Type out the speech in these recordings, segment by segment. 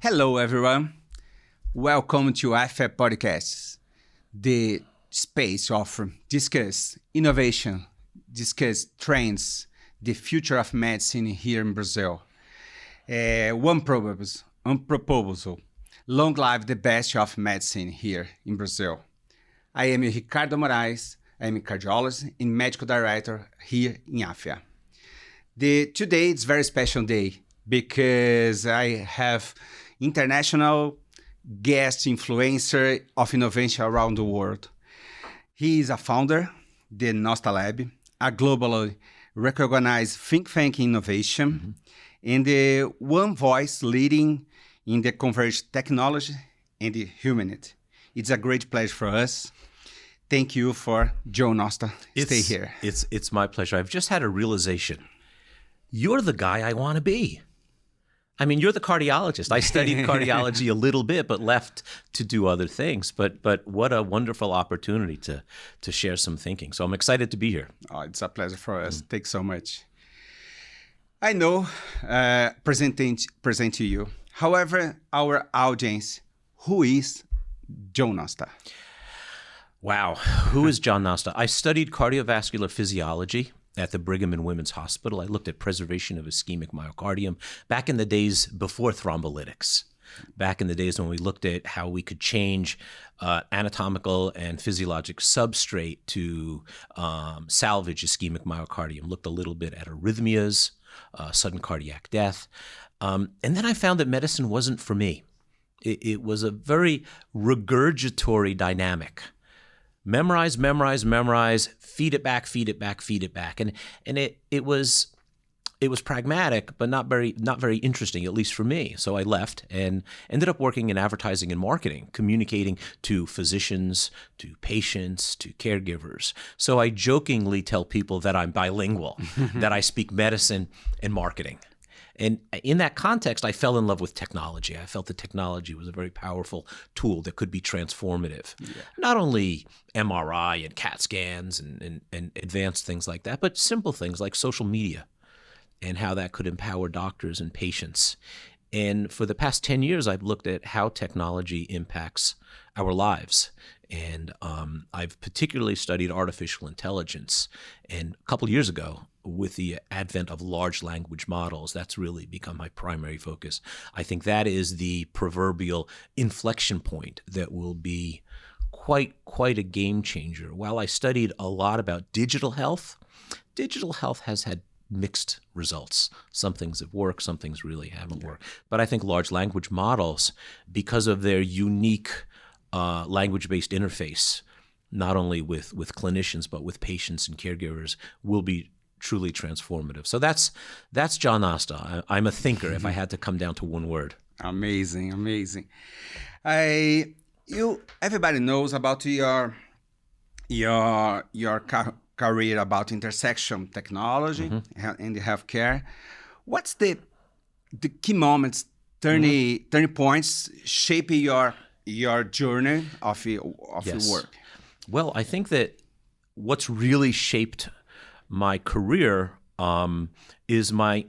Hello, everyone. Welcome to IFAP Podcasts, the space of discuss innovation, discuss trends, the future of medicine here in Brazil. One proposal, long live the best of medicine here in Brazil. I am Ricardo Moraes. I am a cardiologist and medical director here in AFIA. Today it's a very special day because I have international guest influencer of innovation around the world. He is a founder, the Nosta Lab, a globally recognized think tank in innovation, and the one voice leading in the converged technology and the humanity. It's a great pleasure for us. Thank you for Joe Nosta. Stay here. It's my pleasure. I've just had a realization. You're the guy I want to be. I mean, you're the cardiologist. I studied cardiology a little bit, but left to do other things. But what a wonderful opportunity to share some thinking. So I'm excited to be here. Oh, it's a pleasure for us. Thanks so much. I know present to you. However, our audience, who is Joe Nosta? Wow. Who is John Nosta? I studied cardiovascular physiology at the Brigham and Women's Hospital. I looked at preservation of ischemic myocardium back in the days before thrombolytics, back in the days when we looked at how we could change anatomical and physiologic substrate to salvage ischemic myocardium, looked a little bit at arrhythmias, sudden cardiac death. And then I found that medicine wasn't for me. It was a very regurgitory dynamic. Memorize, feed it back. And it was pragmatic, but not very interesting, at least for me. So I left and ended up working in advertising and marketing, communicating to physicians, to patients, to caregivers. So I jokingly tell people that I'm bilingual, that I speak medicine and marketing. And in that context, I fell in love with technology. I felt that technology was a very powerful tool that could be transformative. Yeah. Not only MRI and CAT scans and advanced things like that, but simple things like social media and how that could empower doctors and patients. And for the past 10 years, I've looked at how technology impacts our lives. And I've particularly studied artificial intelligence. And a couple of years ago, with the advent of large language models, that's really become my primary focus. I think that is the proverbial inflection point that will be quite a game changer. While I studied a lot about digital health has had mixed results. Some things have worked, some things really haven't worked. But I think large language models, because of their unique language-based interface, not only with clinicians, but with patients and caregivers, will be truly transformative. So that's John Nosta. I'm a thinker, if I had to come down to one word. Amazing. Everybody knows about your career about intersection technology and the healthcare. What's the key moments, turning points shaping your journey of your work? Well, I think that what's really shaped my career is my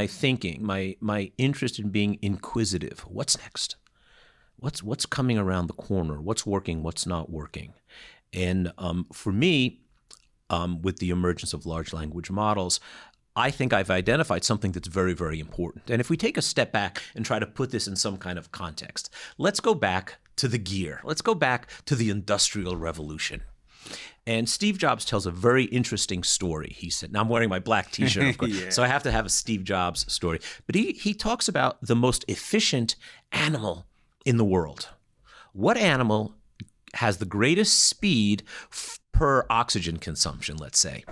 thinking, my interest in being inquisitive. What's next? What's coming around the corner? What's working? What's not working? And for me, with the emergence of large language models, I think I've identified something that's very, very important. And if we take a step back and try to put this in some kind of context, let's go back to the gear. Let's go back to the Industrial Revolution. And Steve Jobs tells a very interesting story. He said, now I'm wearing my black t-shirt, of course, so I have to have a Steve Jobs story. But he talks about the most efficient animal in the world. What animal has the greatest speed per oxygen consumption, let's say?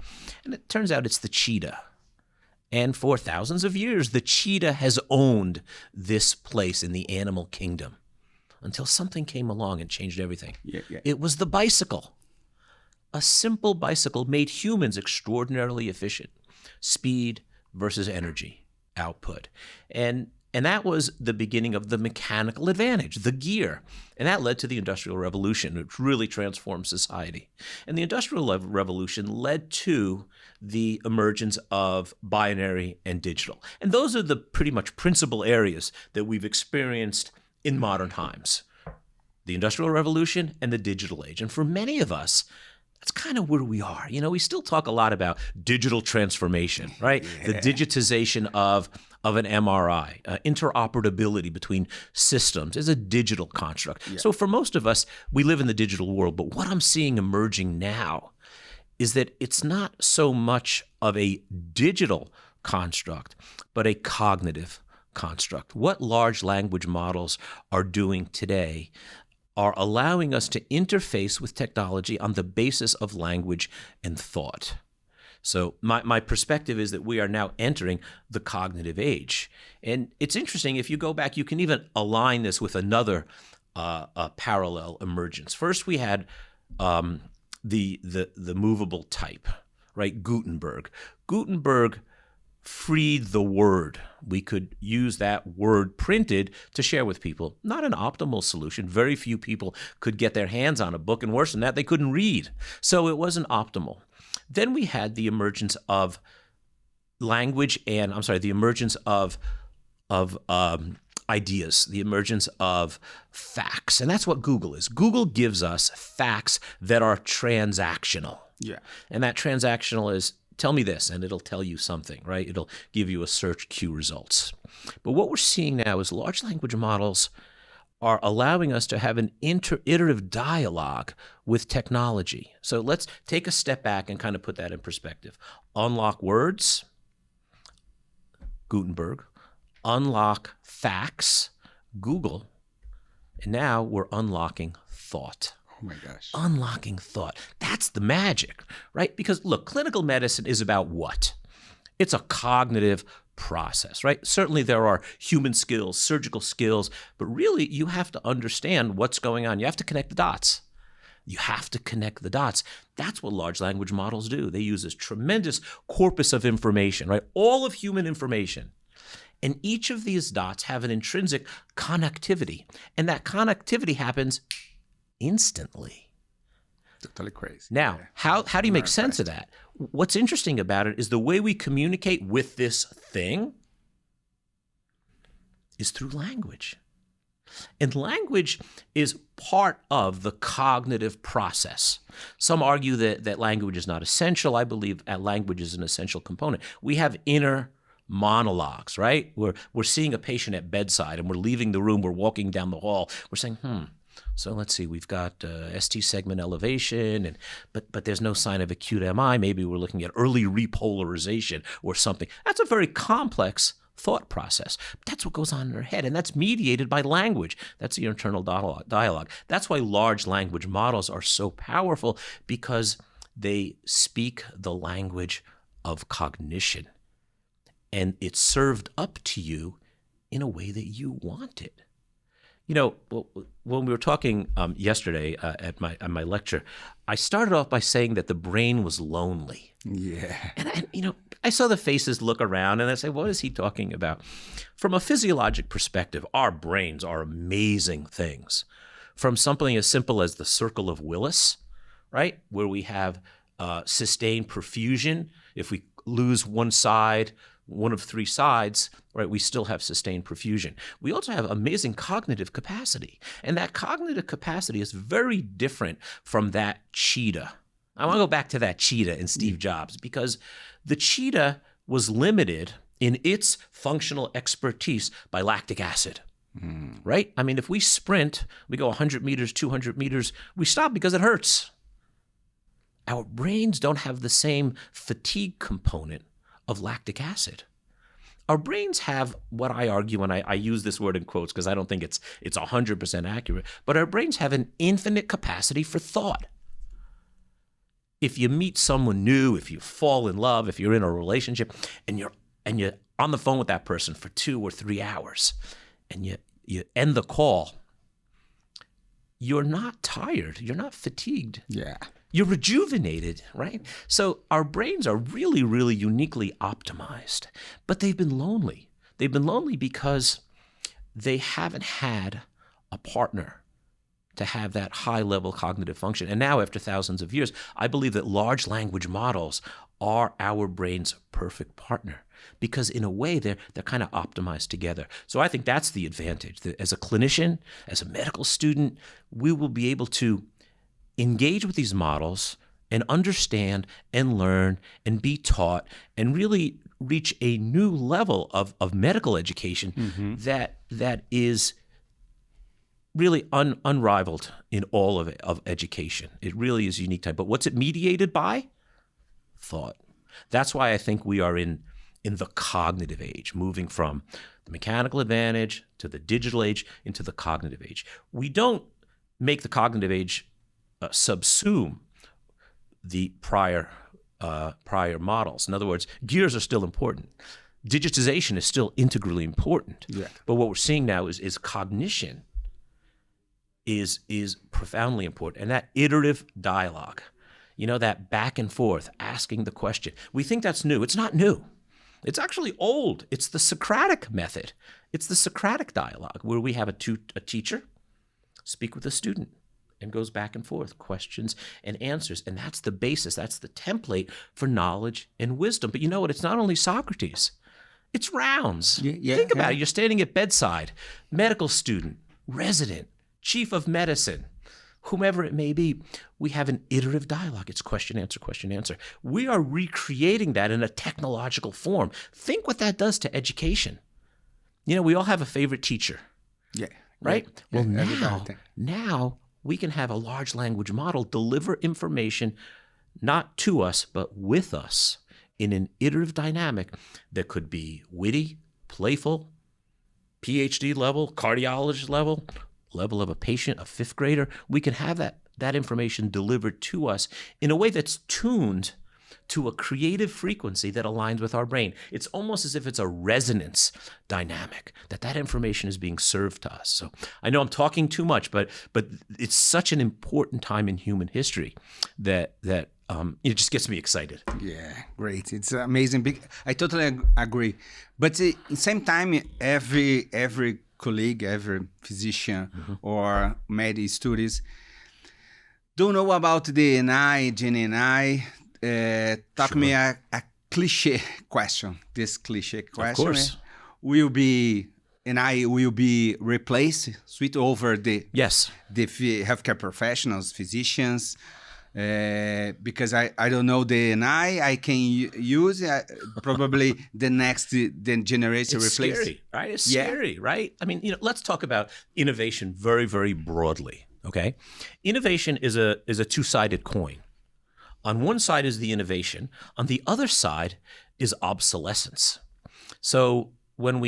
And it turns out it's the cheetah. And for thousands of years, the cheetah has owned this place in the animal kingdom until something came along and changed everything. Yeah. It was the bicycle. A simple bicycle made humans extraordinarily efficient. Speed versus energy output. And And that was the beginning of the mechanical advantage, the gear. And that led to the Industrial Revolution, which really transformed society. And the Industrial Revolution led to the emergence of binary and digital. And those are the pretty much principal areas that we've experienced in modern times. The Industrial Revolution and the digital age. And for many of us, that's kind of where we are. We still talk a lot about digital transformation, right? Yeah. The digitization of an MRI, interoperability between systems is a digital construct. Yeah. So for most of us, we live in the digital world. But what I'm seeing emerging now is that it's not so much of a digital construct, but a cognitive construct. What large language models are doing today are allowing us to interface with technology on the basis of language and thought. So my perspective is that we are now entering the cognitive age. And it's interesting, if you go back, you can even align this with another parallel emergence. First, we had the movable type, right? Gutenberg. Gutenberg freed the word. We could use that word printed to share with people. Not an optimal solution. Very few people could get their hands on a book, and worse than that, they couldn't read. So it wasn't optimal. Then we had the emergence of language and, the emergence of ideas, the emergence of facts. And that's what Google is. Google gives us facts that are transactional. Yeah. And that transactional is, tell me this, and it'll tell you something, right? It'll give you a search queue results. But what we're seeing now is large language models are allowing us to have an iterative dialogue with technology. So let's take a step back and kind of put that in perspective. Unlock words, Gutenberg. Unlock facts, Google. And now we're unlocking thought. Oh my gosh. Unlocking thought. That's the magic, right? Because look, clinical medicine is about what? It's a cognitive process, right? Certainly there are human skills, surgical skills, but really you have to understand what's going on. You have to connect the dots. You have to connect the dots. That's what large language models do. They use this tremendous corpus of information, right? All of human information. And each of these dots have an intrinsic connectivity. And that connectivity happens instantly. Totally crazy. Now, how do you make sense of that? What's interesting about it is the way we communicate with this thing is through language. And language is part of the cognitive process. Some argue that language is not essential. I believe that language is an essential component. We have inner monologues, right? We're seeing a patient at bedside and we're leaving the room, we're walking down the hall, we're saying, so let's see, we've got ST segment elevation, but there's no sign of acute MI. Maybe we're looking at early repolarization or something. That's a very complex thought process. That's what goes on in our head, and that's mediated by language. That's the internal dialogue. That's why large language models are so powerful, because they speak the language of cognition. And it's served up to you in a way that you want it. When we were talking yesterday at my lecture, I started off by saying that the brain was lonely. Yeah. And I saw the faces look around and I say, what is he talking about? From a physiologic perspective, our brains are amazing things. From something as simple as the circle of Willis, right, where we have sustained perfusion. If we lose one side, one of three sides, right, we still have sustained perfusion. We also have amazing cognitive capacity. And that cognitive capacity is very different from that cheetah. I want to go back to that cheetah in Steve Jobs, because the cheetah was limited in its functional expertise by lactic acid, right? I mean, if we sprint, we go 100 meters, 200 meters, we stop because it hurts. Our brains don't have the same fatigue component of lactic acid. Our brains have what I argue, and I use this word in quotes because I don't think it's 100% accurate, but our brains have an infinite capacity for thought. If you meet someone new, if you fall in love, if you're in a relationship, and you're on the phone with that person for 2 or 3 hours, and you end the call, you're not tired, you're not fatigued. Yeah. You're rejuvenated, right? So our brains are really, really uniquely optimized, but they've been lonely. They've been lonely because they haven't had a partner to have that high-level cognitive function. And now, after thousands of years, I believe that large language models are our brain's perfect partner because, in a way, they're kind of optimized together. So I think that's the advantage. That as a clinician, as a medical student, we will be able to engage with these models and understand and learn and be taught and really reach a new level of medical education that is really unrivaled in all of education. It really is a unique time. But what's it mediated by? Thought. That's why I think we are in the cognitive age, moving from the mechanical advantage to the digital age into the cognitive age. We don't make the cognitive age subsume the prior models. In other words, gears are still important. Digitization is still integrally important. Yeah. But what we're seeing now is cognition is profoundly important. And that iterative dialogue, that back and forth, asking the question. We think that's new. It's not new. It's actually old. It's the Socratic method. It's the Socratic dialogue where we have a teacher speak with a student and goes back and forth, questions and answers. And that's the basis. That's the template for knowledge and wisdom. But you know what? It's not only Socrates. It's rounds. Think about it. You're standing at bedside, medical student, resident, chief of medicine, whomever it may be. We have an iterative dialogue. It's question, answer. We are recreating that in a technological form. Think what that does to education. We all have a favorite teacher. Yeah. Right? Yeah, well, now we can have a large language model deliver information not to us, but with us in an iterative dynamic that could be witty, playful, PhD level, cardiologist level of a patient, a fifth grader. We can have that information delivered to us in a way that's tuned to a creative frequency that aligns with our brain. It's almost as if it's a resonance dynamic, that information is being served to us. So I know I'm talking too much, but it's such an important time in human history that it just gets me excited. Yeah, great. It's amazing. I totally agree. But at the same time, every colleague, every physician or med students don't know about the NI, GenAI. Talk me a cliche question. This cliche question. Of course. Will be replaced, switch over the healthcare professionals, physicians, because I don't know the NI. I can use probably the next generation it's replace. Scary, right? It's scary, right? I mean, let's talk about innovation very, very broadly. Okay, innovation is a two-sided coin. On one side is the innovation. On the other side is obsolescence. So when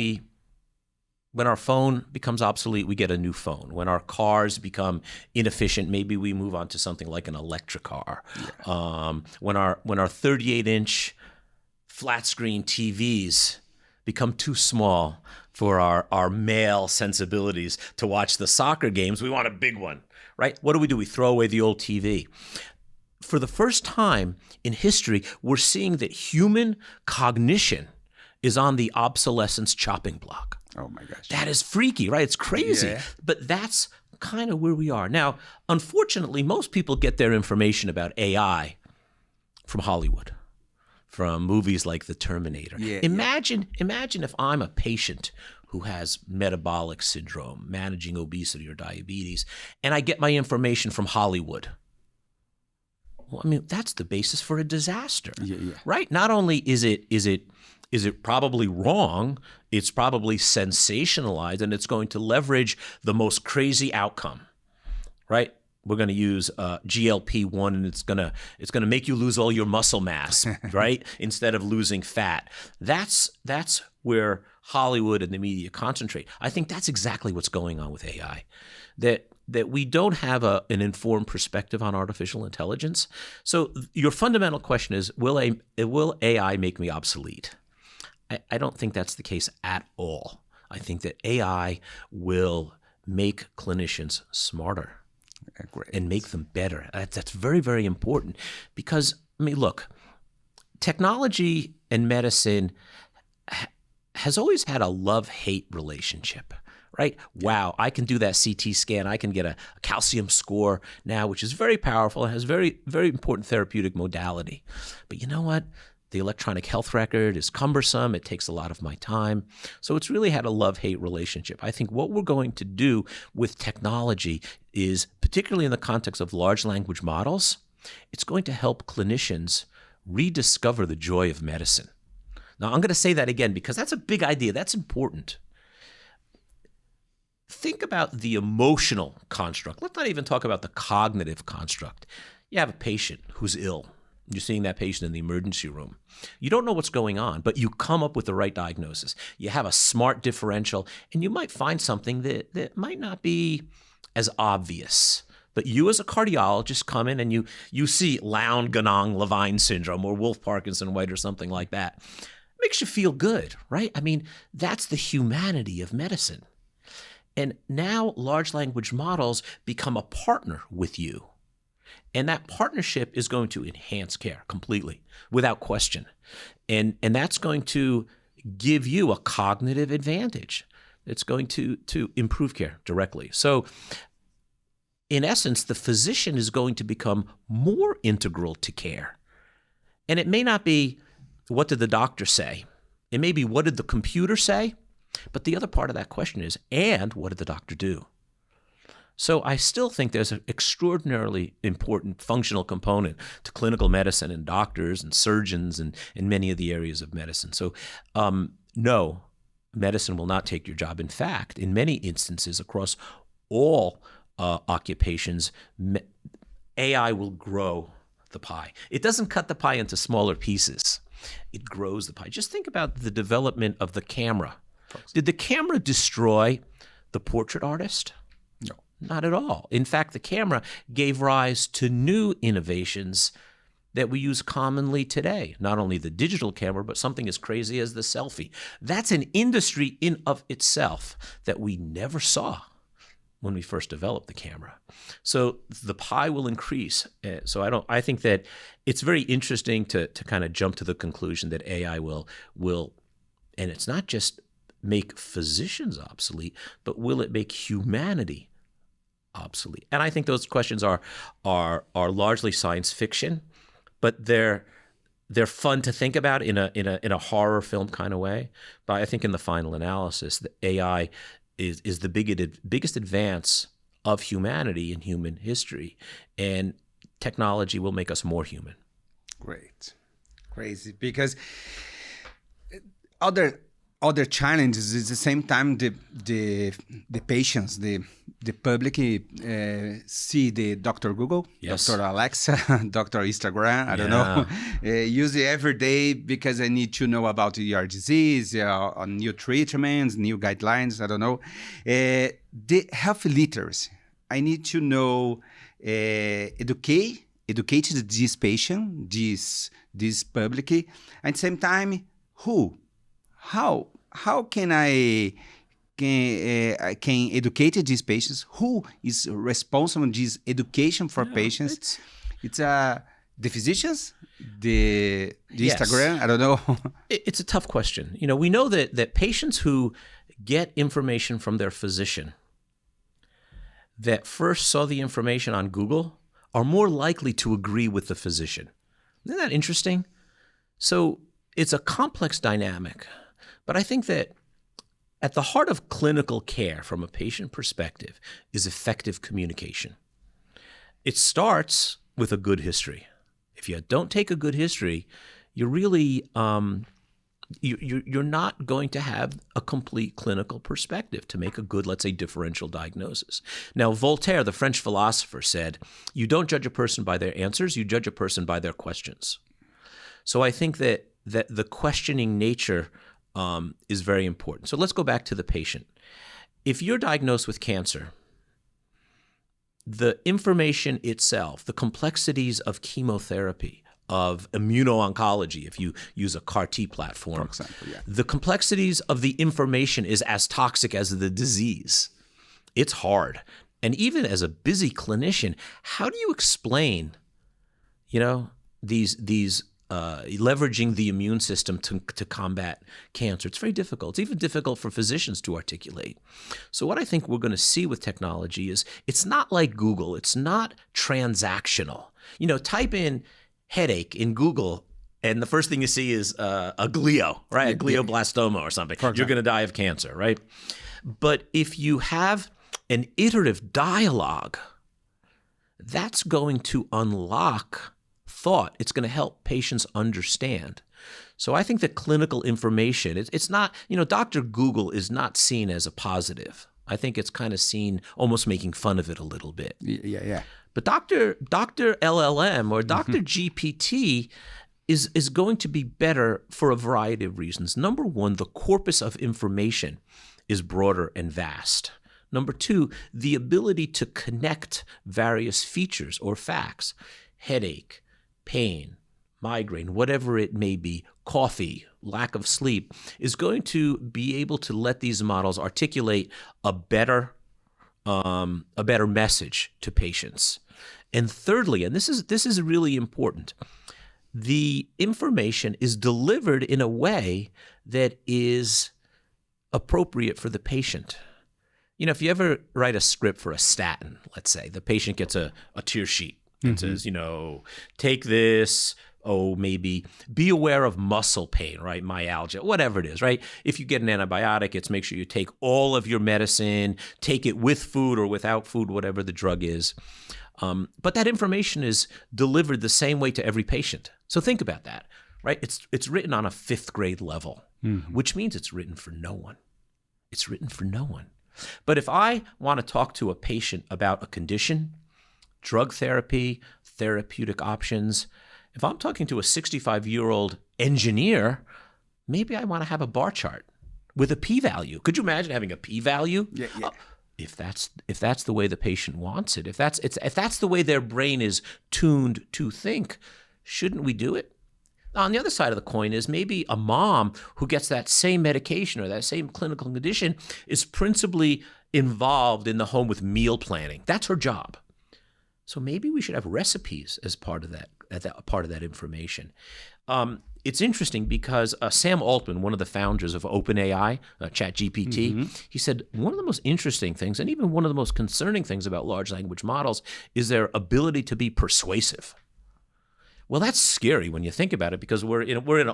our phone becomes obsolete, we get a new phone. When our cars become inefficient, maybe we move on to something like an electric car. Yeah. When our 38-inch flat screen TVs become too small for our male sensibilities to watch the soccer games, we want a big one, right? What do? We throw away the old TV. For the first time in history, we're seeing that human cognition is on the obsolescence chopping block. Oh my gosh. That is freaky, right? It's crazy. Yeah. But that's kind of where we are. Now, unfortunately, most people get their information about AI from Hollywood, from movies like The Terminator. Yeah, imagine if I'm a patient who has metabolic syndrome, managing obesity or diabetes, and I get my information from Hollywood. Well, I mean, that's the basis for a disaster, right? Not only is it probably wrong, it's probably sensationalized, and it's going to leverage the most crazy outcome, right? We're going to use GLP-1, and it's going to make you lose all your muscle mass, right? Instead of losing fat. That's where Hollywood and the media concentrate. I think that's exactly what's going on with AI. That we don't have an informed perspective on artificial intelligence. So your fundamental question is, will AI make me obsolete? I don't think that's the case at all. I think that AI will make clinicians smarter and make them better. That's very, very important because, I mean, look, technology and medicine has always had a love-hate relationship, right? Wow, I can do that CT scan. I can get a calcium score now, which is very powerful. It has very, very important therapeutic modality. But you know what? The electronic health record is cumbersome. It takes a lot of my time. So it's really had a love-hate relationship. I think what we're going to do with technology is, particularly in the context of large language models, it's going to help clinicians rediscover the joy of medicine. Now, I'm going to say that again because that's a big idea. That's important. Think about the emotional construct. Let's not even talk about the cognitive construct. You have a patient who's ill. You're seeing that patient in the emergency room. You don't know what's going on, but you come up with the right diagnosis. You have a smart differential, and you might find something that might not be as obvious. But you as a cardiologist come in and you see Lown-Ganong-Levine syndrome or Wolff-Parkinson-White or something like that. It makes you feel good, right? I mean, that's the humanity of medicine. And now large language models become a partner with you. And that partnership is going to enhance care completely, without question. And that's going to give you a cognitive advantage. It's going to improve care directly. So in essence, the physician is going to become more integral to care. And it may not be, what did the doctor say? It may be, what did the computer say? But the other part of that question is, and what did the doctor do? So I still think there's an extraordinarily important functional component to clinical medicine and doctors and surgeons and in many of the areas of medicine. So no, medicine will not take your job. In fact, in many instances across all occupations, AI will grow the pie. It doesn't cut the pie into smaller pieces. It grows the pie. Just think about the development of the camera. Did the camera destroy the portrait artist? No. Not at all. In fact, the camera gave rise to new innovations that we use commonly today. Not only the digital camera, but something as crazy as the selfie. That's an industry in of itself that we never saw when we first developed the camera. So the pie will increase. So I think that it's very interesting to kind of jump to the conclusion that AI will, and it's not just make physicians obsolete, but will it make humanity obsolete? And I think those questions are largely science fiction, but they're fun to think about in a horror film kind of way. But I think in the final analysis, the AI is the biggest advance of humanity in human history, and technology will make us more human. Great, crazy, because other challenges is the same time the patients, the public see the Dr. Google, yes. Dr. Alexa, Dr. Instagram, I don't know, use it every day because I need to know about your disease, on new treatments, new guidelines, I don't know. The health literacy, I need to know, educate this patient, this public, and at the same time, how can I can educate these patients? Who is responsible for this education for patients? It's the physicians, the Yes. Instagram. I don't know. It's a tough question. We know that patients who get information from their physician that first saw the information on Google are more likely to agree with the physician. Isn't that interesting? So it's a complex dynamic. But I think that at the heart of clinical care from a patient perspective is effective communication. It starts with a good history. If you don't take a good history, you're really you're not going to have a complete clinical perspective to make a good, let's say, differential diagnosis. Now, Voltaire, the French philosopher, said, "You don't judge a person by their answers, you judge a person by their questions." So I think that the questioning nature is very important. So let's go back to the patient. If you're diagnosed with cancer, the information itself, the complexities of chemotherapy, of immuno-oncology, if you use a CAR T platform, For example, yeah. the complexities of the information is as toxic as the disease. It's hard. And even as a busy clinician, how do you explain, these leveraging the immune system to combat cancer. It's very difficult. It's even difficult for physicians to articulate. So what I think we're going to see with technology is it's not like Google. It's not transactional. Type in headache in Google, and the first thing you see is a glio, right? A glioblastoma or something. You're going to die of cancer, right? But if you have an iterative dialogue, that's going to unlock thought. It's going to help patients understand. So I think that clinical information, it's not, Dr. Google is not seen as a positive. I think it's kind of seen almost making fun of it a little bit. Yeah. But Dr. LLM or Dr. GPT is going to be better for a variety of reasons. Number one, the corpus of information is broader and vast. Number two, the ability to connect various features or facts, headache, pain, migraine, whatever it may be, coffee, lack of sleep, is going to be able to let these models articulate a better message to patients. And thirdly, and this is really important, the information is delivered in a way that is appropriate for the patient. If you ever write a script for a statin, let's say, the patient gets a tear sheet that says, take this, maybe be aware of muscle pain, right? Myalgia, whatever it is, right? If you get an antibiotic, it's make sure you take all of your medicine, take it with food or without food, whatever the drug is. But that information is delivered the same way to every patient. So think about that, right? It's written on a 5th grade level, which means it's written for no one. It's written for no one. But if I want to talk to a patient about a condition, drug therapy, therapeutic options, if I'm talking to a 65-year-old engineer, maybe I want to have a bar chart with a p-value. Could you imagine having a p-value? Yeah. If that's the way the patient wants it, if that's the way their brain is tuned to think, shouldn't we do it? On the other side of the coin is maybe a mom who gets that same medication or that same clinical condition is principally involved in the home with meal planning. That's her job. So maybe we should have recipes as part of that information. It's interesting because Sam Altman, one of the founders of OpenAI, ChatGPT, he said one of the most interesting things and even one of the most concerning things about large language models is their ability to be persuasive. Well, that's scary when you think about it because we're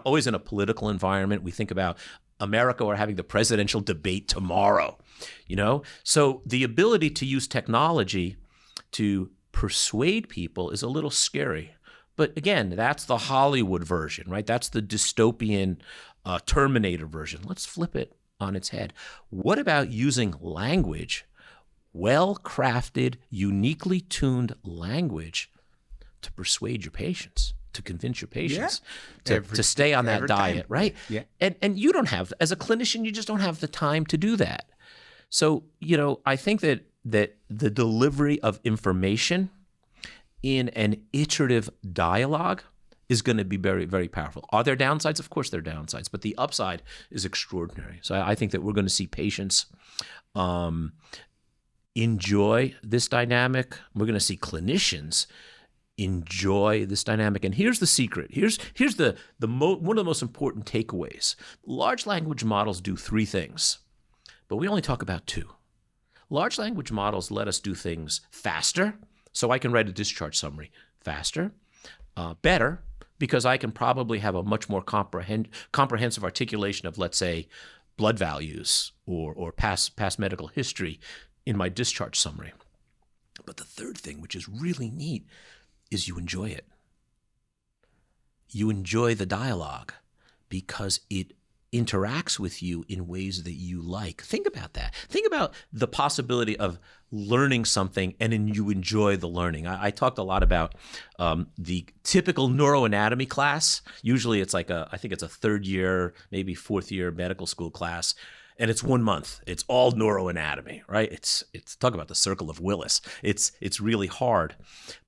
always in a political environment. We think about America or having the presidential debate tomorrow, So the ability to use technology to persuade people is a little scary. But again, that's the Hollywood version, right? That's the dystopian Terminator version. Let's flip it on its head. What about using language, well-crafted, uniquely tuned language, to persuade your patients, to convince your patients to stay on that diet, right? Yeah. And you don't have, as a clinician, you just don't have the time to do that. So, I think that the delivery of information in an iterative dialogue is going to be very, very powerful. Are there downsides? Of course there are downsides, but the upside is extraordinary. So I think that we're going to see patients enjoy this dynamic. We're going to see clinicians enjoy this dynamic. And here's the secret. Here's one of the most important takeaways. Large language models do 3 things, but we only talk about 2. Large language models let us do things faster, so I can write a discharge summary faster, better, because I can probably have a much more comprehensive articulation of, let's say, blood values or past medical history in my discharge summary. But the third thing, which is really neat, is you enjoy it. You enjoy the dialogue because it interacts with you in ways that you like. Think about that. Think about the possibility of learning something and then you enjoy the learning. I talked a lot about the typical neuroanatomy class. Usually it's like I think it's a 3rd year, maybe 4th year medical school class. And it's 1 month. It's all neuroanatomy, right? It's talk about the circle of Willis. It's really hard.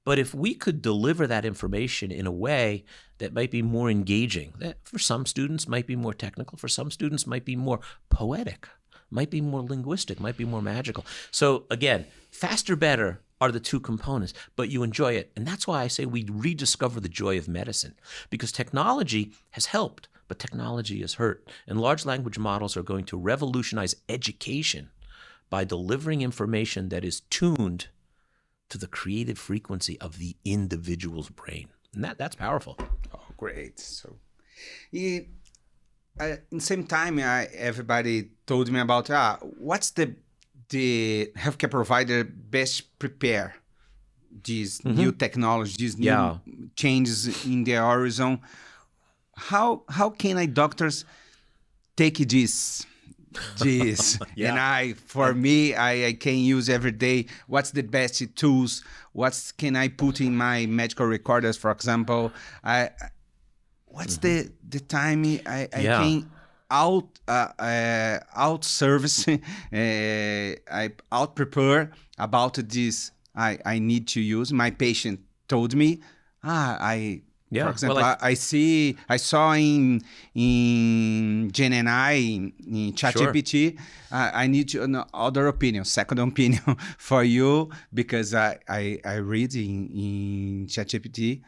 But if we could deliver that information in a way that might be more engaging, that for some students might be more technical, for some students might be more poetic, might be more linguistic, might be more magical. So again, faster, better, are the two components, but you enjoy it. And that's why I say we rediscover the joy of medicine, because technology has helped, but technology has hurt. And large language models are going to revolutionize education by delivering information that is tuned to the creative frequency of the individual's brain. And that's powerful. Oh, great. So, in same time, everybody told me about what's the healthcare provider best prepare these new technologies, these new changes in the horizon. How can doctors take this? And I can use every day. What's the best tools? What can I put in my medical recorders, for example? What's the time I can out service? I out prepare about this. I need to use. My patient told me, for example, I saw in GenAI, in ChatGPT, I need another opinion, second opinion for you, because I read in ChatGPT.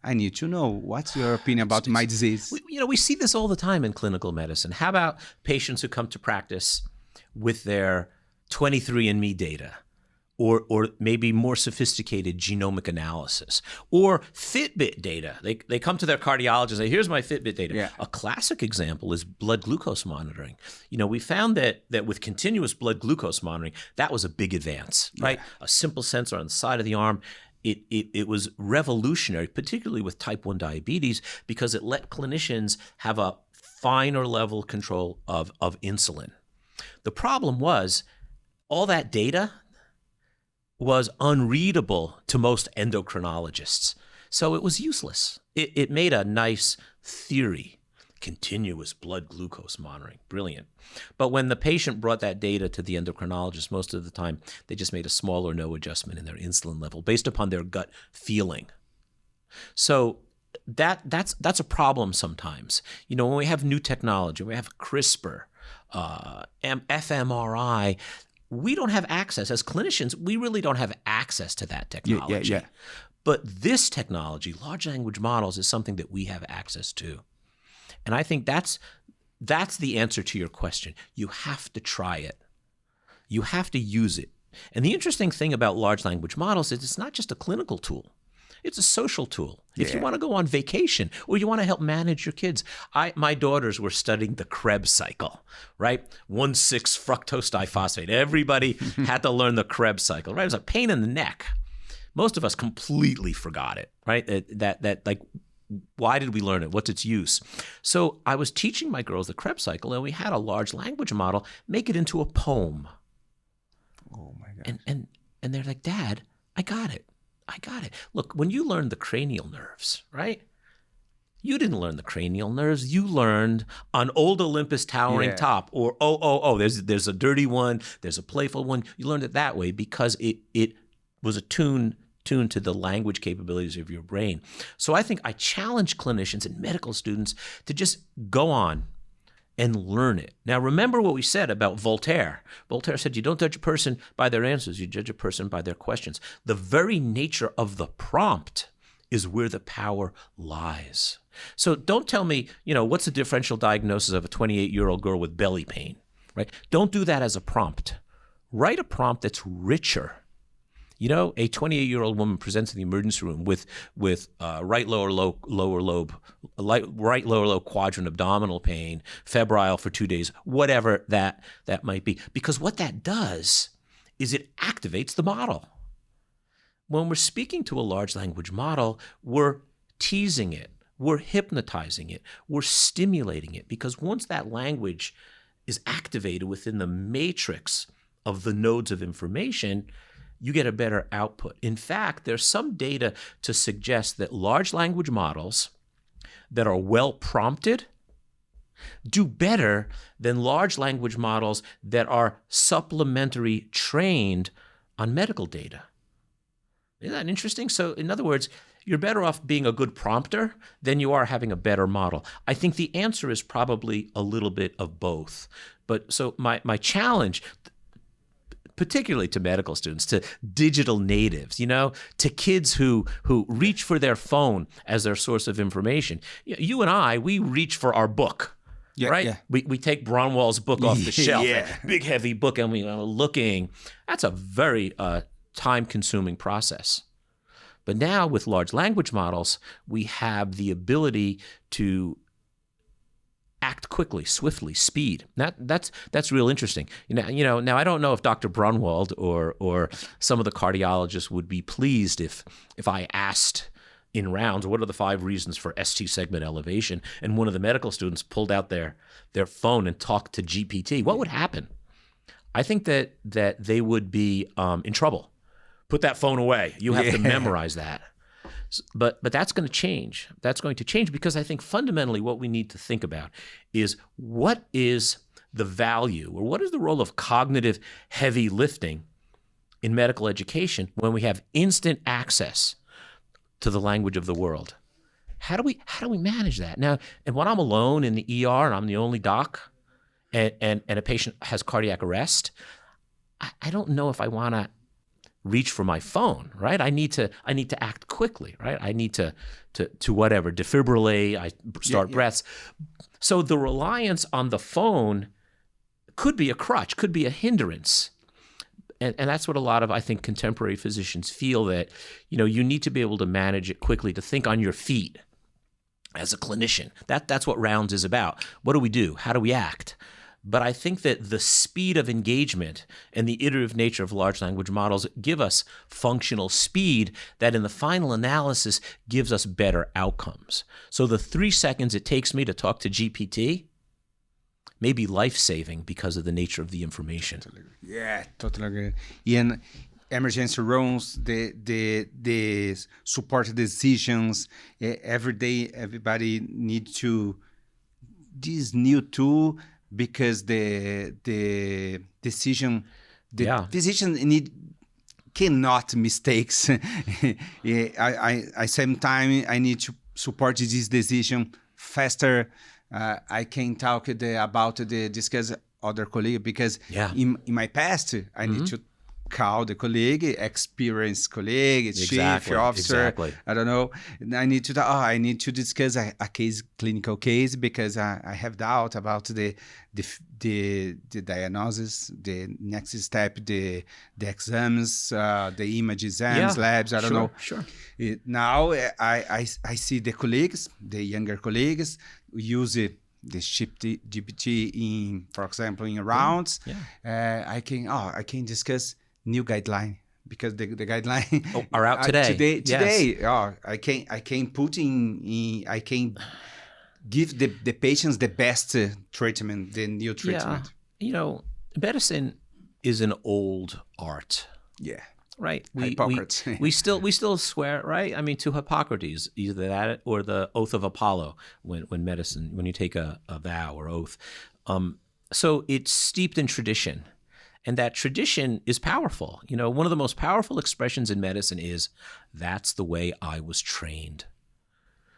I need to know what's your opinion about my disease. We see this all the time in clinical medicine. How about patients who come to practice with their 23andMe data? Or maybe more sophisticated genomic analysis, or Fitbit data. They come to their cardiologist and say, here's my Fitbit data. Yeah. A classic example is blood glucose monitoring. We found that with continuous blood glucose monitoring, that was a big advance, right? A simple sensor on the side of the arm. It was revolutionary, particularly with type 1 diabetes, because it let clinicians have a finer level control of insulin. The problem was all that data was unreadable to most endocrinologists. So it was useless. It made a nice theory, continuous blood glucose monitoring, brilliant. But when the patient brought that data to the endocrinologist, most of the time, they just made a small or no adjustment in their insulin level based upon their gut feeling. So that's a problem sometimes. When we have new technology, we have CRISPR, fMRI, we don't have access. As clinicians, we really don't have access to that technology. Yeah. But this technology, large language models, is something that we have access to. And I think that's the answer to your question. You have to try it. You have to use it. And the interesting thing about large language models is it's not just a clinical tool. It's a social tool. If you want to go on vacation or you want to help manage your kids. My daughters were studying the Krebs cycle, right? 1,6 fructose diphosphate. Everybody had to learn the Krebs cycle, right? It was a pain in the neck. Most of us completely forgot it, right? That why did we learn it? What's its use? So I was teaching my girls the Krebs cycle, and we had a large language model make it into a poem. Oh my God. And they're like, Dad, I got it. Look, when you learned the cranial nerves, right? You didn't learn the cranial nerves. You learned on old Olympus towering top, or there's a dirty one, there's a playful one. You learned it that way because it was attuned to the language capabilities of your brain. So I think I challenge clinicians and medical students to just go on and learn it. Now, remember what we said about Voltaire. Voltaire said, you don't judge a person by their answers, you judge a person by their questions. The very nature of the prompt is where the power lies. So don't tell me, what's the differential diagnosis of a 28-year-old girl with belly pain, right? Don't do that as a prompt. Write a prompt that's richer. A 28-year-old woman presents in the emergency room with right lower lobe quadrant abdominal pain, febrile for 2 days, whatever that might be. Because what that does is it activates the model. When we're speaking to a large language model, we're teasing it, we're hypnotizing it, we're stimulating it. Because once that language is activated within the matrix of the nodes of information, you get a better output. In fact, there's some data to suggest that large language models that are well prompted do better than large language models that are supplementary trained on medical data. Isn't that interesting? So in other words, you're better off being a good prompter than you are having a better model. I think the answer is probably a little bit of both. But so my challenge, particularly to medical students, to digital natives, to kids who reach for their phone as their source of information. You and I, we reach for our book. Yeah, right? yeah. We take Bronwell's book off the shelf, Yeah. a big heavy book, and we are looking. That's a very time-consuming process. But now with large language models, we have the ability to act quickly, swiftly, speed. That's real interesting. Now I don't know if Dr. Braunwald or some of the cardiologists would be pleased if I asked in rounds, what are the 5 reasons for ST segment elevation? And one of the medical students pulled out their phone and talked to GPT. What would happen? I think that they would be in trouble. Put that phone away. You have to memorize that. But that's going to change. That's going to change because I think fundamentally what we need to think about is what is the value or what is the role of cognitive heavy lifting in medical education when we have instant access to the language of the world. How do we manage that? Now, and when I'm alone in the ER and I'm the only doc and a patient has cardiac arrest, I don't know if I want to reach for my phone, right? I need to act quickly, right? I need to whatever, defibrillate, I start breaths. So the reliance on the phone could be a crutch, could be a hindrance. And that's what a lot of, I think, contemporary physicians feel, that, you need to be able to manage it quickly, to think on your feet as a clinician. That's what Rounds is about. What do we do? How do we act? But I think that the speed of engagement and the iterative nature of large language models give us functional speed that in the final analysis gives us better outcomes. So the 3 seconds it takes me to talk to GPT may be life-saving because of the nature of the information. Yeah, totally agree. In emergency rooms, the support decisions, every day everybody needs to this new tool because the decision cannot mistakes. I sometimes I need to support this decision faster. I can talk about discuss other colleague because in my past I need to call the colleague, experienced colleague, chief officer. I don't know. I need to discuss a case, clinical case, because I have doubt about the diagnosis, the next step, the exams, the image exams, labs. I don't know. Sure. Now I see the colleagues, the younger colleagues use the GPT in, for example, in rounds. I can discuss new guideline because the guideline are out today. Today, I can put in I can give the patients the best treatment, the new treatment. Medicine is an old art. Yeah. Right. Hippocrates. We still swear, right? I mean, to Hippocrates, either that or the oath of Apollo when you take a vow or oath. So it's steeped in tradition. And that tradition is powerful. One of the most powerful expressions in medicine is, that's the way I was trained.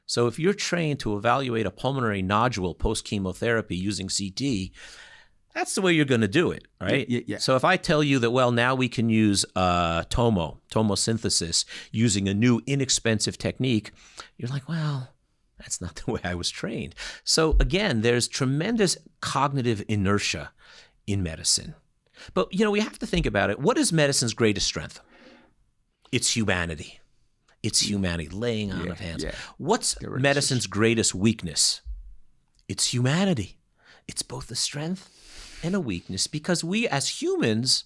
So if you're trained to evaluate a pulmonary nodule post-chemotherapy using CT, that's the way you're going to do it, right? Yeah. So if I tell you that, well, now we can use tomosynthesis using a new inexpensive technique, you're like, well, that's not the way I was trained. So again, there's tremendous cognitive inertia in medicine. But, we have to think about it. What is medicine's greatest strength? It's humanity. It's humanity, laying on of hands. Yeah. What's medicine's greatest weakness? It's humanity. It's both a strength and a weakness because we as humans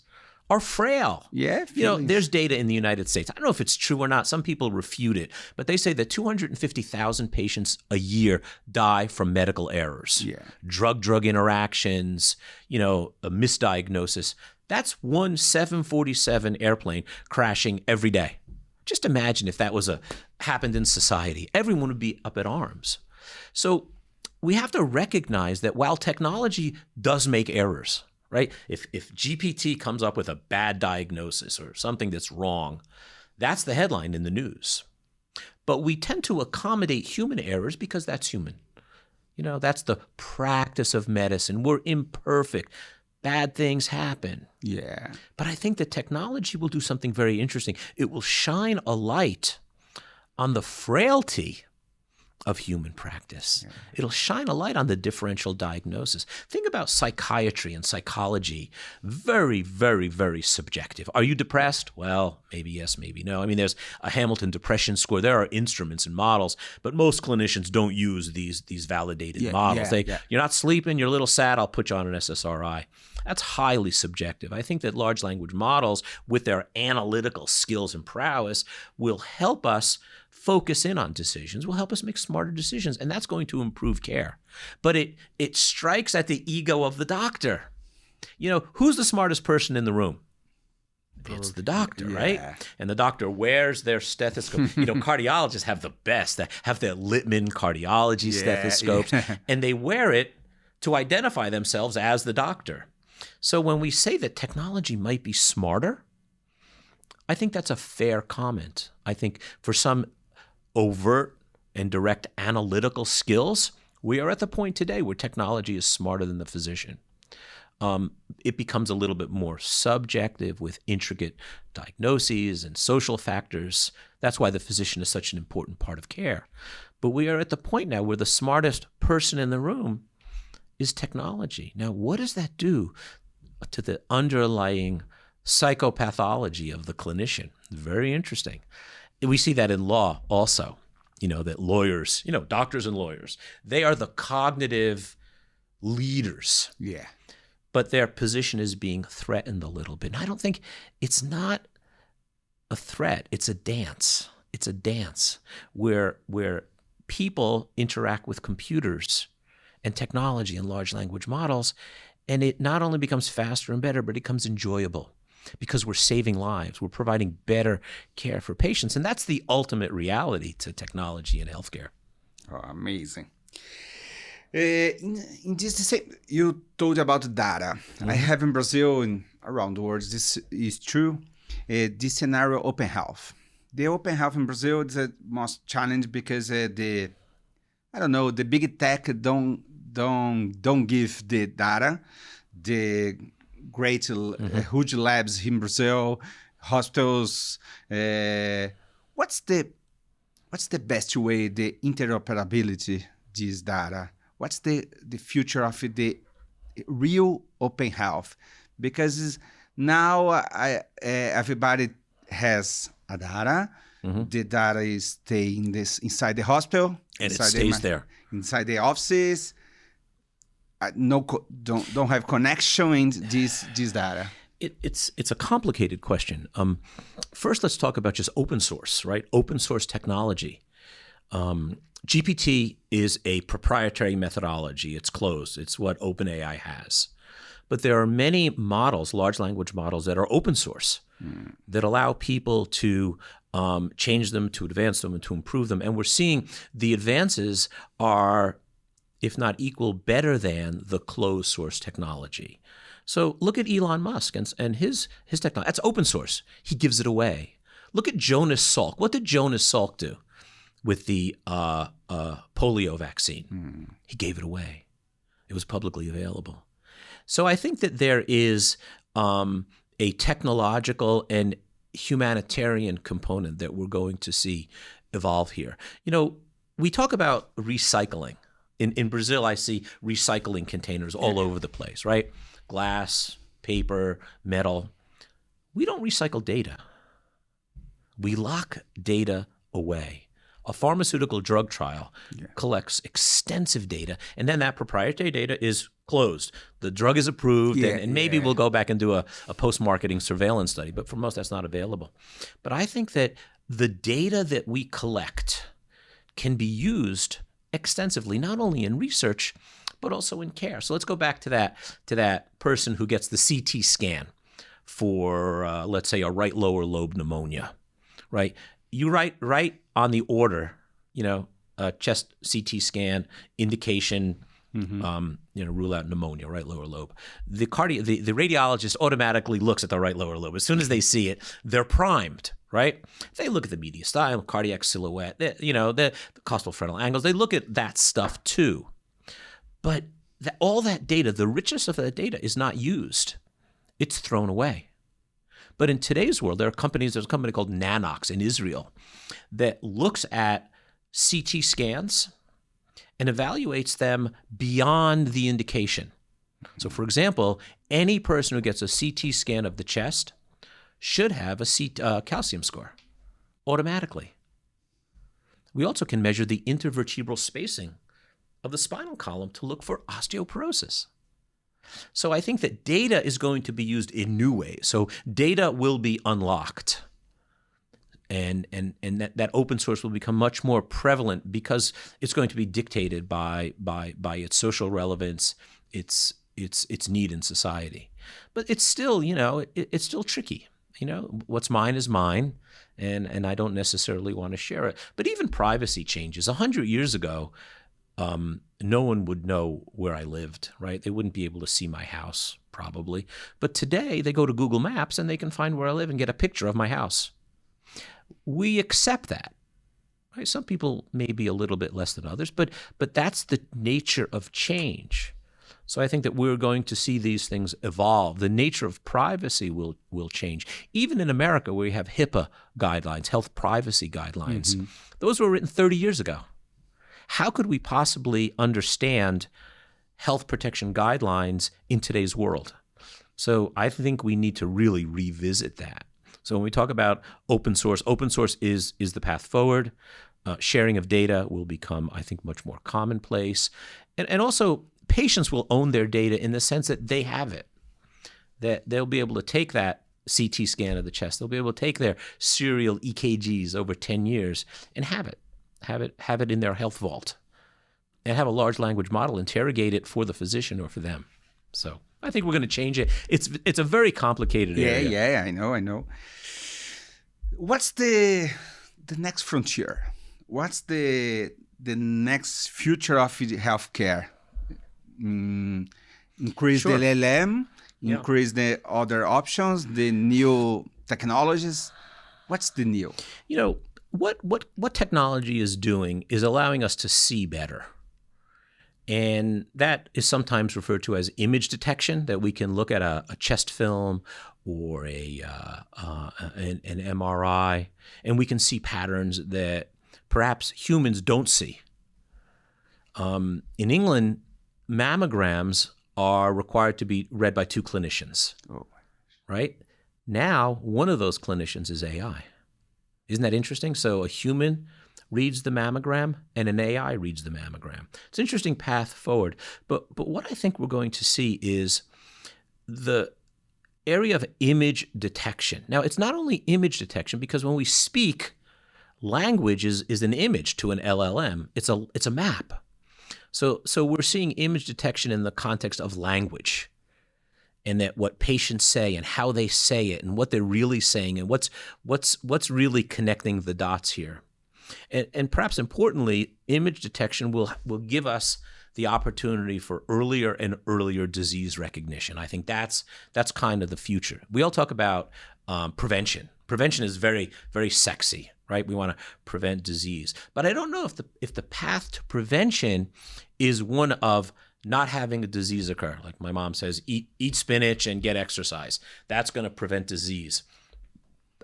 are frail. Yeah. There's data in the United States. I don't know if it's true or not. Some people refute it, but they say that 250,000 patients a year die from medical errors. Yeah. Drug interactions, a misdiagnosis. That's one 747 airplane crashing every day. Just imagine if that happened in society. Everyone would be up at arms. So we have to recognize that while technology does make errors, right? If GPT comes up with a bad diagnosis or something that's wrong, that's the headline in the news. But we tend to accommodate human errors because that's human. That's the practice of medicine. We're imperfect. bad things happen. Yeah. But I think that technology will do something very interesting. It will shine a light on the frailty of human practice. Yeah. It'll shine a light on the differential diagnosis. Think about psychiatry and psychology. Very, very, very subjective. Are you depressed? Well, maybe yes, maybe no. I mean, there's a Hamilton depression score. There are instruments and models, but most clinicians don't use these validated models. You're not sleeping, you're a little sad, I'll put you on an SSRI. That's highly subjective. I think that large language models, with their analytical skills and prowess, will help us focus in on decisions, will help us make smarter decisions, and that's going to improve care. But it strikes at the ego of the doctor. You know, who's the smartest person in the room? It's the doctor, right? And the doctor wears their stethoscope. You know, cardiologists have the best. They have their Littman cardiology stethoscopes, and they wear it to identify themselves as the doctor. So when we say that technology might be smarter, I think that's a fair comment. I think for some overt and direct analytical skills, we are at the point today where technology is smarter than the physician. It becomes a little bit more subjective with intricate diagnoses and social factors. That's why the physician is such an important part of care. But we are at the point now where the smartest person in the room is technology. Now, what does that do to the underlying psychopathology of the clinician? Very interesting. We see that in law also, you know, that lawyers, you know, doctors and lawyers, they are the cognitive leaders. Yeah. But their position is being threatened a little bit. And I don't think it's not a threat. It's a dance. It's a dance where people interact with computers and technology and large language models, and it not only becomes faster and better, but it becomes enjoyable because we're saving lives. We're providing better care for patients, and that's the ultimate reality to technology in healthcare. Oh, amazing. In this, you told about data. I have in Brazil and around the world, this is true. This scenario, open health. The open health in Brazil is the most challenge because the big tech don't give the data. The great huge labs in Brazil, hospitals. What's the best way, the interoperability this data? What's the future of the real open health? Because now everybody has a data. Mm-hmm. The data is staying inside the hospital, and it stays there inside the offices. Don't have connection in this data. It's a complicated question. First, let's talk about just open source, right? Open source technology. GPT is a proprietary methodology. It's closed. It's what OpenAI has. But there are many models, large language models, that are open source that allow people to change them, to advance them, and to improve them. And we're seeing the advances are, if not equal, better than the closed source technology. So look at Elon Musk and his technology. That's open source. He gives it away. Look at Jonas Salk. What did Jonas Salk do with the polio vaccine? He gave it away. It was publicly available. So I think that there is a technological and humanitarian component that we're going to see evolve here. You know, we talk about recycling. In Brazil, I see recycling containers all over the place, right? Glass, paper, metal. We don't recycle data. We lock data away. A pharmaceutical drug trial collects extensive data, and then that proprietary data is closed. The drug is approved, and maybe we'll go back and do a post-marketing surveillance study, but for most, that's not available. But I think that the data that we collect can be used extensively, not only in research, but also in care. So let's go back to that person who gets the CT scan for, let's say, a right lower lobe pneumonia, right? You write on the order, you know, chest CT scan, indication, rule out pneumonia, right lower lobe. The radiologist automatically looks at the right lower lobe. As soon as they see it, they're primed, right? They look at the mediastinum, cardiac silhouette, the costal frontal angles. They look at that stuff too. But all that data, the richness of that data is not used. It's thrown away. But in today's world, there's a company called Nanox in Israel that looks at CT scans and evaluates them beyond the indication. So, for example, any person who gets a CT scan of the chest should have a calcium score automatically. We also can measure the intervertebral spacing of the spinal column to look for osteoporosis. So I think that data is going to be used in new ways. So data will be unlocked. And that open source will become much more prevalent because it's going to be dictated by its social relevance, its need in society. But it's still, it's still tricky. What's mine is mine, and I don't necessarily want to share it. But even privacy changes. 100 years ago, no one would know where I lived, right? They wouldn't be able to see my house, probably. But today, they go to Google Maps and they can find where I live and get a picture of my house. We accept that. Right? Some people may be a little bit less than others, but that's the nature of change. So I think that we're going to see these things evolve. The nature of privacy will change. Even in America, where we have HIPAA guidelines, health privacy guidelines, those were written 30 years ago. How could we possibly understand health protection guidelines in today's world? So I think we need to really revisit that. So when we talk about open source is the path forward. Sharing of data will become, I think, much more commonplace. And also, patients will own their data in the sense that they have it, that they'll be able to take that CT scan of the chest. They'll be able to take their serial EKGs over 10 years and have it in their health vault, and have a large language model interrogate it for the physician or for them. So I think we're going to change it. It's a very complicated area. Yeah, I know. What's the next frontier? What's the next future of healthcare? Increase the LLM, increase the other options, the new technologies. What's the new? What technology is doing is allowing us to see better. And that is sometimes referred to as image detection, that we can look at a chest film or an MRI, and we can see patterns that perhaps humans don't see. In England, mammograms are required to be read by 2 clinicians. Oh, right? Now, one of those clinicians is AI. Isn't that interesting? So a human reads the mammogram and an AI reads the mammogram. It's an interesting path forward. But what I think we're going to see is the area of image detection. Now, it's not only image detection, because when we speak, language is an image to an LLM. It's a map. So we're seeing image detection in the context of language, and that what patients say and how they say it and what they're really saying and what's really connecting the dots here. And perhaps importantly, image detection will give us the opportunity for earlier and earlier disease recognition. I think that's kind of the future. We all talk about prevention. Prevention is very, very sexy, right? We want to prevent disease. But I don't know if the path to prevention is one of not having a disease occur. Like my mom says, eat spinach and get exercise. That's going to prevent disease.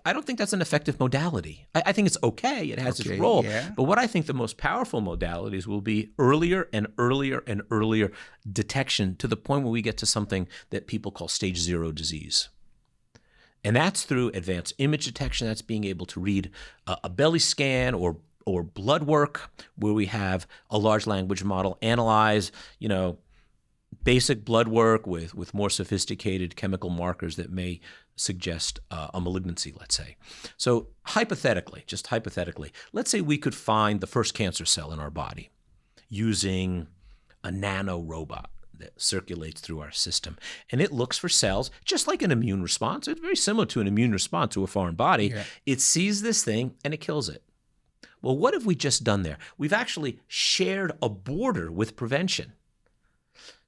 I don't think that's an effective modality. I think it's okay. It has its role. Yeah. But what I think the most powerful modalities will be earlier and earlier and earlier detection, to the point where we get to something that people call stage 0 disease. And that's through advanced image detection. That's being able to read a belly scan or blood work, where we have a large language model analyze, basic blood work with more sophisticated chemical markers that may suggest a malignancy, let's say. So just hypothetically, let's say we could find the first cancer cell in our body using a nano robot that circulates through our system. And it looks for cells, just like an immune response. It's very similar to an immune response to a foreign body. Yeah. It sees this thing and it kills it. Well, what have we just done there? We've actually shared a border with prevention.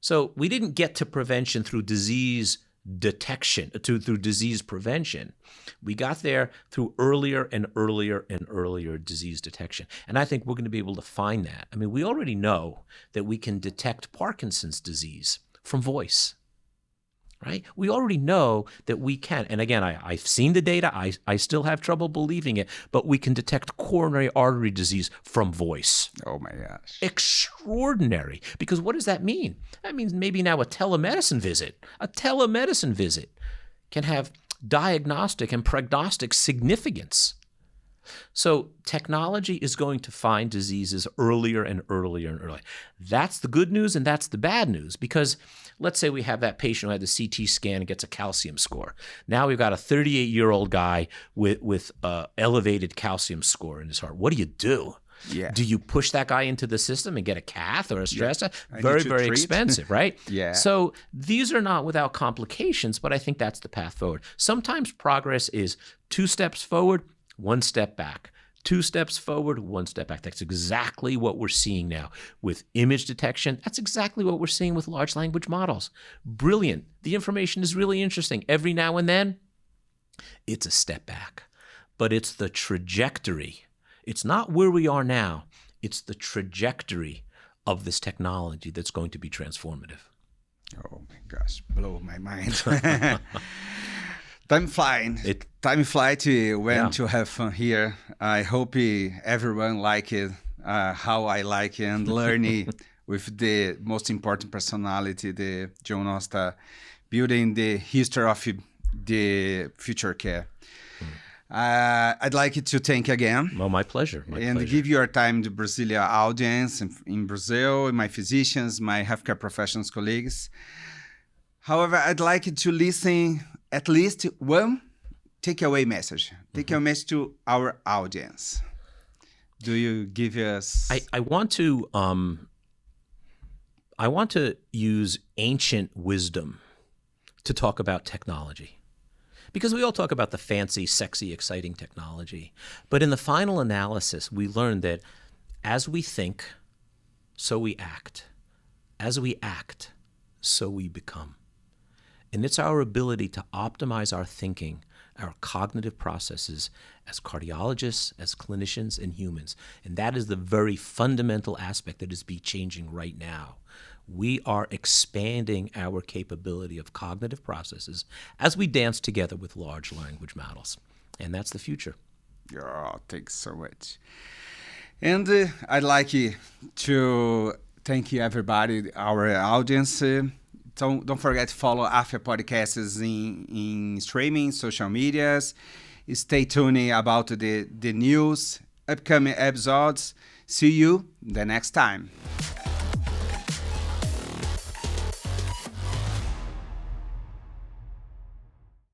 So we didn't get to prevention through disease detection, through disease prevention. We got there through earlier and earlier and earlier disease detection. And I think we're going to be able to find that. I mean, we already know that we can detect Parkinson's disease from voice, right? We already know that we can. And again, I've seen the data. I still have trouble believing it, but we can detect coronary artery disease from voice. Oh my gosh. Extraordinary. Because what does that mean? That means maybe now a telemedicine visit can have diagnostic and prognostic significance. So technology is going to find diseases earlier and earlier and earlier. That's the good news and that's the bad news, because let's say we have that patient who had the CT scan and gets a calcium score. Now we've got a 38-year-old guy with elevated calcium score in his heart. What do you do? Yeah. Do you push that guy into the system and get a cath or a stress test? I Very, need to very treat. expensive, right? Yeah. So these are not without complications, but I think that's the path forward. Sometimes progress is 2 steps forward, 1 step back. 2 steps forward, 1 step back. That's exactly what we're seeing now with image detection. That's exactly what we're seeing with large language models. Brilliant. The information is really interesting. Every now and then, it's a step back. But it's the trajectory. It's not where we are now. It's the trajectory of this technology that's going to be transformative. Oh my gosh, blow my mind. Time flying. Time flight when to have fun here. I hope everyone like it, how I like it, and learning with the most important personality, the John Nosta, building the history of the future care. I'd like to thank again. Well, my pleasure. And give your time to Brazilian audience in Brazil, my physicians, my healthcare professionals, colleagues. However, I'd like to listen at least one takeaway message. Takeaway message to our audience. Do you give us? I want to use ancient wisdom to talk about technology. Because we all talk about the fancy, sexy, exciting technology. But in the final analysis, we learned that as we think, so we act. As we act, so we become. And it's our ability to optimize our thinking, our cognitive processes as cardiologists, as clinicians, and humans. And that is the very fundamental aspect that is changing right now. We are expanding our capability of cognitive processes as we dance together with large language models. And that's the future. Oh, thanks so much. And I'd like to thank you, everybody, our audience. Don't forget to follow AFIA Podcasts in streaming, social medias. Stay tuned about the news, upcoming episodes. See you the next time.